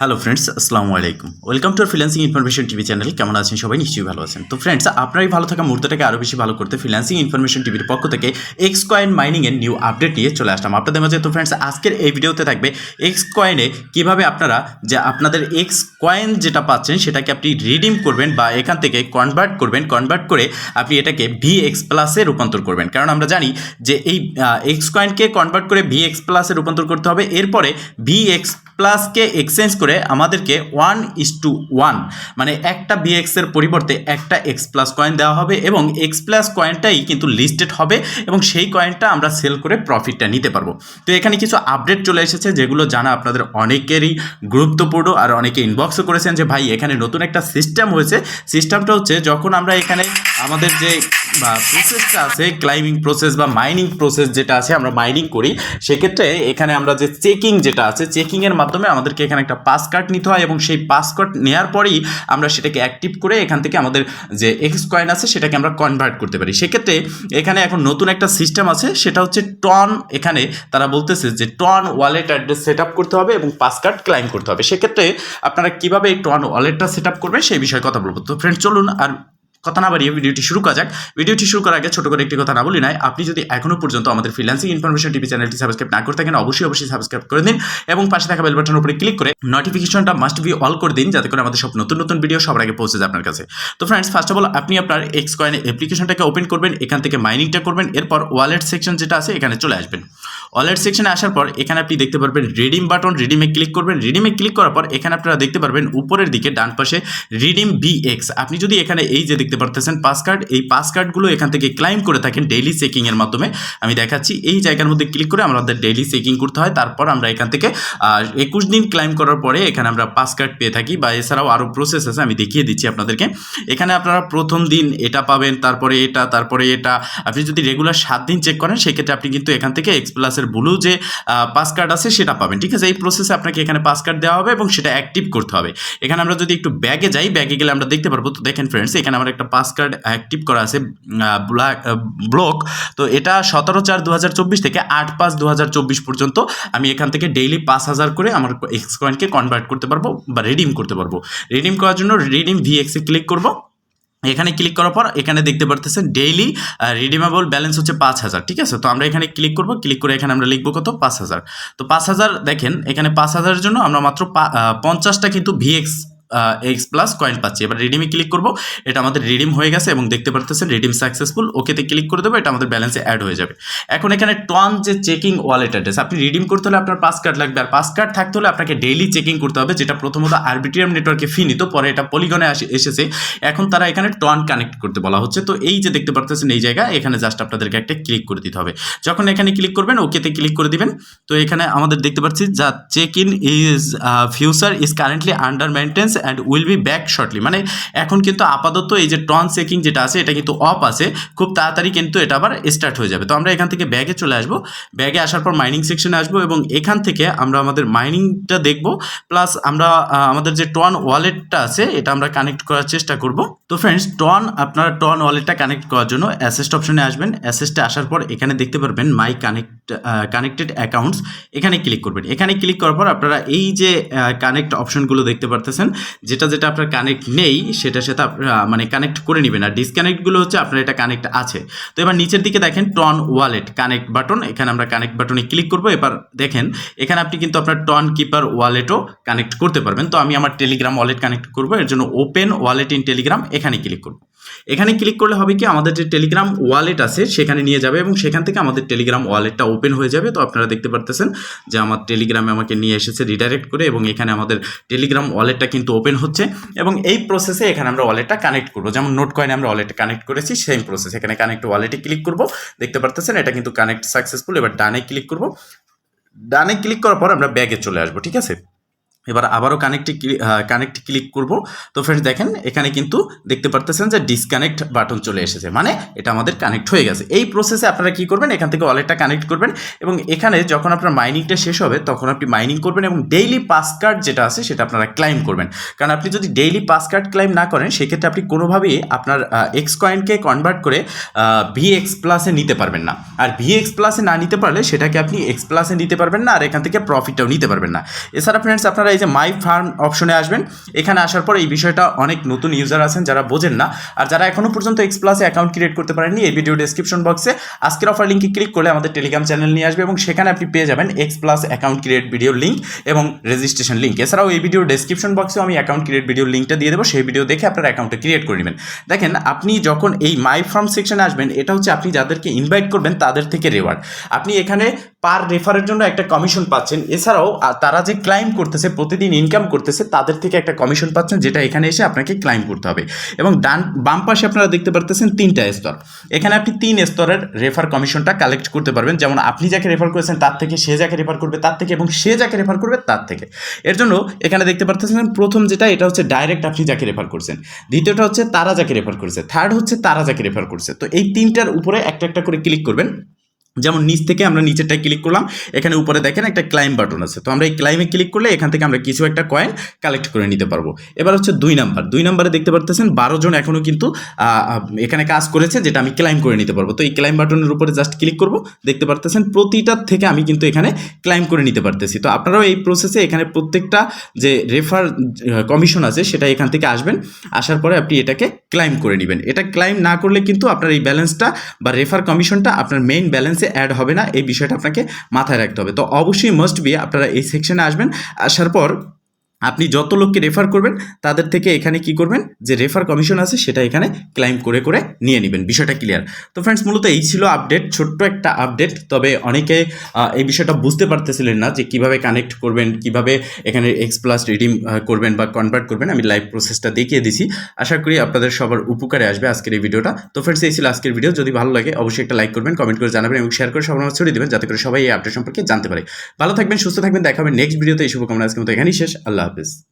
Hello friends, আসসালামু আলাইকুম। Welcome to freelancing information TV channel. কেমন আছেন সবাই? নিশ্চয়ই ভালো আছেন। তো ফ্রেন্ডস, আপনারই ভালো থাকা মুহূর্তটাকে আরও বেশি ভালো করতে ফ্রিল্যান্সিং ইনফরমেশন টিভির পক্ষ থেকে এক্স কয়েন মাইনিংয়ের নিউ আপডেট নিয়ে চলে আসলাম আপনাদের মাঝে। তো ফ্রেন্ডস, আজকের এই ভিডিওতে থাকবে এক্স কয়েনে কীভাবে আপনারা যে আপনাদের এক্স কয়েন যেটা পাচ্ছেন সেটাকে আপনি রিডিম করবেন বা এখান থেকে কনভার্ট করবেন, কনভার্ট করে আপনি এটাকে ভিএক্স প্লাসে রূপান্তর করবেন। কারণ আমরা জানি যে এই এক্স কয়েনকে কনভার্ট করে ভিএক্স প্লাসে রূপান্তর করতে হবে। এরপরে ভিএক্স প্লাসকে এক্সচেঞ্জ করে আমাদেরকে 1:1 মানে একটা বিএক্সের পরিবর্তে একটা এক্স প্লাস কয়েন দেওয়া হবে এবং এক্স প্লাস কয়েনটাই কিন্তু লিস্টেড হবে এবং সেই কয়েনটা আমরা সেল করে প্রফিটটা নিতে পারবো। তো এখানে কিছু আপডেট চলে এসেছে যেগুলো জানা আপনাদের অনেকেরই গুরুত্বপূর্ণ, আর অনেকে ইনবক্সও করেছেন যে ভাই এখানে নতুন একটা সিস্টেম হয়েছে। সিস্টেমটা হচ্ছে যখন আমরা এখানে আমাদের যে প্রসেসটা আছে, ক্লাইম্বিং প্রসেস বা মাইনিং প্রসেস যেটা আছে, আমরা মাইনিং করি, সেক্ষেত্রে এখানে আমরা যে চেকিং যেটা আছে, চেকিংয়ের মাধ্যমে আমাদেরকে এখানে একটা পাস কার্ড নিতে হয় এবং সেই পাস কার্ড নেওয়ার পরেই আমরা সেটাকে অ্যাক্টিভ করে এখান থেকে আমাদের যে এক্স কয়েন আছে সেটাকে আমরা কনভার্ট করতে পারি। সেক্ষেত্রে এখানে এখন নতুন একটা সিস্টেম আছে, সেটা হচ্ছে টন। এখানে তারা বলতেছে যে TON wallet address set up করতে হবে এবং পাস কার্ড ক্লাইম করতে হবে। সেক্ষেত্রে আপনারা কীভাবে এই টন ওয়ালেটটা সেট আপ করবেন সেই বিষয়ে কথা বলবো। তো ফ্রেন্ড, চলুন আর কথা না বাড়িয়ে ভিডিওটি শুরু করা যাক। ভিডিওটি শুরু করার আগে ছোট করে একটি কথা না বলি নাই, আপনি যদি এখনও পর্যন্ত আমাদের ফ্রিল্যান্সিং ইনফরমেশন টিভি চ্যানেলটি সাবস্ক্রাইব না করে থাকেন অবশ্যই সাবস্ক্রাইব করে দিন এবং পাশে থাকা বেল বাটনের উপরে ক্লিক করে নোটিফিকেশনটা মাস্ট বি অল করে দিন, যাতে করে আমাদের সব নতুন ভিডিও সবার আগে পৌঁছে যায় আপনার কাছে। তো ফ্রেন্ডস, ফার্স্ট অফ অল আপনি আপনার এক্স কয়েন অ্যাপ্লিকেশনটাকে ওপেন করবেন, এখান থেকে মাইনিংটা করবেন, এরপর ওয়ালেট সেকশন যেটা আছে এখানে চলে আসবেন। ওয়ালেট সেকশনে আসার পর এখানে আপনি দেখতে পারবেন রিডিম বাটন, রিডিমে ক্লিক করবেন। রিডিমে ক্লিক করার পর এখানে আপনারা দেখতে পারবেন উপরের দিকে ডান পাশে রিডিম ভিএক্স। আপনি যদি এখানে এই যে দেখতে পারতেছেন পাস কার্ড, এই পাস কার্ডগুলো এখান থেকে ক্লাইম করে থাকেন ডেইলি চেকিংয়ের মাধ্যমে। আমি দেখাচ্ছি, এই জায়গার মধ্যে ক্লিক করে আমাদের ডেইলি চেকিং করতে হয়। তারপর আমরা এখান থেকে 21 দিন ক্লাইম করার পরে এখানে আমরা পাস কার্ড পেয়ে থাকি, বা এছাড়াও আরও প্রসেস আছে, আমি দেখিয়ে দিচ্ছি আপনাদেরকে। এখানে আপনারা প্রথম দিন এটা পাবেন, তারপরে এটা। আপনি যদি রেগুলার 7 দিন চেক করেন সেক্ষেত্রে আপনি কিন্তু এখান থেকে এক্স প্লাসের ব্লু যে পাস কার্ড আছে সেটা পাবেন। ঠিক আছে, এই প্রসেসে আপনাকে এখানে পাস কার্ড দেওয়া হবে এবং সেটা অ্যাক্টিভ করতে হবে। এখানে আমরা যদি একটু ব্যাগে যাই, ব্যাগে গেলে আমরা দেখতে পারবো। তো দেখেন ফ্রেন্ডস, এখানে আমার একটা পাস কার্ড অ্যাক্টিভ করা আছে ব্লক। তো এটা 17/4/2024 থেকে 8/5/2024 পর্যন্ত আমি এখান থেকে ডেইলি 5,000 করে আমার এক্স কয়েনকে কনভার্ট করতে পারবো বা রিডিম করতে পারবো। রিডিম করার জন্য রিডিম ভিএক্সে ক্লিক করব। এখানে ক্লিক করার পর এখানে দেখতে পারতেছেন ডেইলি রিডিমেবল ব্যালেন্স হচ্ছে 5,000। ঠিক আছে, তো আমরা এখানে ক্লিক করব। ক্লিক করে এখানে আমরা লিখবো কত? 5,000। তো 5,000 দেখেন এখানে 5,000-এর জন্য আমরা মাত্র 50টা কিন্তু ভিএক্স এক্স প্লাস কয়েন পাচ্ছি। এবার রিডিমে ক্লিক করব, এটা আমাদের রিডিম হয়ে গেছে এবং দেখতে পারতেছেন রিডিম সাকসেসফুল। ওকেতে ক্লিক করে দেবো, এটা আমাদের ব্যালেন্সে অ্যাড হয়ে যাবে। এখন এখানে টন যে চেকিং ওয়ালেট অ্যাড্রেস, আপনি রিডিম করতে হলে আপনার পাস কার্ড লাগবে, আর পাস কার্ড থাকতে হলে আপনাকে ডেইলি চেকিং করতে হবে, যেটা প্রথমত আরবিট্রিয়াম নেটওয়ার্কে ফি নিত, পরে এটা পলিগনে এসেছে। এখন তারা এখানে টন কানেক্ট করতে বলা হচ্ছে। তো এই যে দেখতে পারতেছেন এই জায়গা, এখানে জাস্ট আপনাদেরকে একটা ক্লিক করে দিতে হবে। যখন এখানে ক্লিক করবেন ওকেতে ক্লিক করে দিবেন। তো এখানে আমাদের দেখতে পাচ্ছি যা check in is feature is currently under maintenance and will be back shortly. মানে এখন কিন্তু আপাতত এই যে টন চেকিং যেটা আছে এটা কিন্তু অফ আছে, খুব তাড়াতাড়ি কিন্তু এটা আবার স্টার্ট হয়ে যাবে। তো আমরা এখান থেকে ব্যাগে চলে আসবো। ব্যাগে আসার পর মাইনিং সেকশনে আসবো এবং এখান থেকে আমরা আমাদের মাইনিংটা দেখব, প্লাস আমরা আমাদের যে টন ওয়ালেটটা আছে এটা আমরা কানেক্ট করার চেষ্টা করব। তো ফ্রেন্ডস, আপনারা টন ওয়ালেটটা কানেক্ট করার জন্য অ্যাসেস্ট অপশনে আসবেন। অ্যাসেস্টে আসার পর এখানে দেখতে পারবেন মাই কানেক্টেড অ্যাকাউন্টস, এখানে ক্লিক করবেন। এখানে ক্লিক করার পর আপনারা এই যে কানেক্ট অপশনগুলো দেখতে পারতেছেন, যেটা আপনার কানেক্ট নেই সেটা আপনারা মানে কানেক্ট করে নেবেন, আর ডিসকানেক্টগুলো হচ্ছে আপনার এটা কানেক্ট আছে। তো এবার নিচের দিকে দেখেন টন ওয়ালেট কানেক্ট বাটন, এখানে আমরা কানেক্ট বাটনে ক্লিক করব। এবার দেখেন এখানে আপনি কিন্তু আপনার টন কিপার ওয়ালেটও কানেক্ট করতে পারবেন। তো আমি আমার টেলিগ্রাম ওয়ালেট কানেক্ট করব, এর জন্য ওপেন ওয়ালেট ইন টেলিগ্রাম এখানে ক্লিক করব। এখানে ক্লিক করলে হবে কি, আমাদের যে টেলিগ্রাম ওয়ালেট আছে সেখানে নিয়ে যাবে এবং সেখান থেকে আমাদের টেলিগ্রাম ওয়ালেটটা ওপেন হয়ে যাবে। তো আপনারা দেখতে পারতেছেন যে আমার টেলিগ্রামে আমাকে নিয়ে এসেছে রিডাইরেক্ট করে এবং এখানে আমাদের টেলিগ্রাম ওয়ালেটটা কিন্তু ওপেন হচ্ছে এবং এই প্রসেসে এখানে আমরা ওয়ালেটটা কানেক্ট করবো। যেমন নোট কয়েনে আমরা ওয়ালেটটা কানেক্ট করেছি, সেম প্রসেস। এখানে কানেক্ট ওয়ালেটে ক্লিক করব, দেখতে পারতেছেন এটা কিন্তু কানেক্ট সাকসেসফুল। এবার ডানে ক্লিক করব। ডানে ক্লিক করার পর আমরা ব্যাগে চলে আসবো। ঠিক আছে, এবার আবারও কানেক্ট ক্লিক করব। তো ফ্রেন্ডস দেখেন এখানে কিন্তু দেখতে পারতেছেন যে ডিসকানেক্ট বাটন চলে এসেছে, মানে এটা আমাদের কানেক্ট হয়ে গেছে। এই প্রসেসে আপনারা কি করবেন, এখান থেকে ওয়ালেটটা কানেক্ট করবেন এবং এখানে যখন আপনার মাইনিংটা শেষ হবে তখন আপনি মাইনিং করবেন এবং ডেইলি পাস কার্ড যেটা আছে সেটা আপনারা ক্লাইম করবেন। কারণ আপনি যদি ডেইলি পাস কার্ড ক্লাইম না করেন সেক্ষেত্রে আপনি কোনোভাবেই আপনার এক্স কয়েনকে কনভার্ট করে ভিএক্স প্লাসে নিতে পারবেন না, আর ভিএক্স প্লাসে না নিতে পারলে সেটাকে আপনি এক্স প্লাসে নিতে পারবেন না, আর এখান থেকে প্রফিটটাও নিতে পারবেন না। এছাড়া ফ্রেন্ডস আপনারা এই যে মাই ফার্ম অপশনে আসবেন। এখানে আসার পর এই বিষয়টা অনেক নতুন ইউজার আছেন যারা বোঝেন না, আর যারা এখনও পর্যন্ত এক্স প্লাসে অ্যাকাউন্ট ক্রিয়েট করতে পারেননি, এই ভিডিও ডেসক্রিপশন বক্সে আজকের অফার লিঙ্কে ক্লিক করলে আমাদের টেলিগ্রাম চ্যানেল নিয়ে আসবে এবং সেখানে আপনি পেয়ে যাবেন x plus account create video link এবং রেজিস্ট্রেশন লিঙ্ক। এছাড়াও এই ভিডিও ডেসক্রিপশন বক্সেও আমি অ্যাকাউন্ট ক্রিয়েট ভিডিও লিঙ্কটা দিয়ে দেবো, সেই ভিডিও দেখে আপনার অ্যাকাউন্টটা ক্রিয়েট করে নেবেন। দেখেন আপনি যখন এই মাই ফার্ম সেকশনে আসবেন, এটা হচ্ছে আপনি যাদেরকে ইনভাইট করবেন তাদের থেকে রেওয়ার্ড। আপনি এখানে পার রেফারের জন্য একটা কমিশন পাচ্ছেন, এছাড়াও তারা যে ক্লাইম করতেছে, প্রতিদিন ইনকাম করতেছে, তাদের থেকে একটা কমিশন পাচ্ছেন, যেটা এখানে এসে আপনাকে ক্লাইম করতে হবে। এবং বাম পাশে আপনারা দেখতে পারতেছেন 3টা স্তর। এখানে আপনি 3 স্তরের রেফার কমিশনটা কালেক্ট করতে পারবেন, যেমন আপনি যাকে রেফার করেছেন তার থেকে, সে যাকে রেফার করবে তার থেকে, এবং সে যাকে রেফার করবে তার থেকে। এর জন্য এখানে দেখতে পারতেছেন প্রথম যেটা, এটা হচ্ছে ডাইরেক্ট আপনি যাকে রেফার করছেন, দ্বিতীয়টা হচ্ছে তারা যাকে রেফার করছে, থার্ড হচ্ছে তারা যাকে রেফার করছে। তো এই 3টার উপরে একটা একটা করে ক্লিক করবেন। যেমন নিচ থেকে আমরা নিচেরটায় ক্লিক করলাম, এখানে উপরে দেখেন একটা ক্লাইম বাটন আছে, তো আমরা এই ক্লাইমে ক্লিক করলে এখান থেকে আমরা কিছু একটা কয়েন কালেক্ট করে নিতে পারবো। এবার হচ্ছে 2 নম্বরে দেখতে পারতেছেন 12 জন এখনও কিন্তু এখানে কাজ করেছে, যেটা আমি ক্লাইম করে নিতে পারবো। তো এই ক্লাইম বাটনের উপরে জাস্ট ক্লিক করব, দেখতে পারতেছেন প্রতিটার থেকে আমি কিন্তু এখানে ক্লাইম করে নিতে পারতেছি। তো আপনারাও এই প্রসেসে এখানে প্রত্যেকটা যে রেফার কমিশন আছে সেটা এখান থেকে আসবেন, আসার পরে আপনি এটাকে ক্লাইম করে নেবেন। এটা ক্লাইম না করলে কিন্তু আপনার এই ব্যালেন্সটা বা রেফার কমিশনটা আপনার মেইন ব্যালেন্সে অ্যাড হবে না, এই বিষয়টা আপনাকে মাথায় রাখতে হবে। তো অবশ্যই মাস্ট বি আপনারা এই সেকশনে আসবেন, আসার পর আপনি যত লোককে রেফার করবেন তাদের থেকে এখানে কি করবেন, যে রেফার কমিশন আছে সেটা এখানে ক্লাইম করে করে নিয়ে নেবেন। বিষয়টা ক্লিয়ার? তো ফ্রেন্ডস, মূলত এই ছিল আপডেট, ছোট্ট একটা আপডেট। তবে অনেকে এই বিষয়টা বুঝতে পারতেছিলেন না যে কিভাবে কানেক্ট করবেন, কিভাবে এখানে এক্স প্লাস রিডিম করবেন বা কনভার্ট করবেন। আমি লাইভ প্রসেসটা দেখিয়ে দিছি, আশা করি আপনাদের সবার উপকারে আসবে আজকের এই ভিডিওটা। তো ফ্রেন্ডস, এই ছিল আজকের ভিডিও। যদি ভালো লাগে অবশ্যই একটা লাইক করবেন, কমেন্ট করে জানাবেন এবং শেয়ার করে সবার মাঝে ছড়িয়ে দেবেন, যাতে করে সবাই এই আপডেট সম্পর্কে জানতে পারে। ভালো থাকবেন, সুস্থ থাকবেন, দেখা হবে নেক্সট ভিডিওতে। এই শুভকামনা আজকের মতো এখানেই শেষ। আল্লাহ হাফিজ।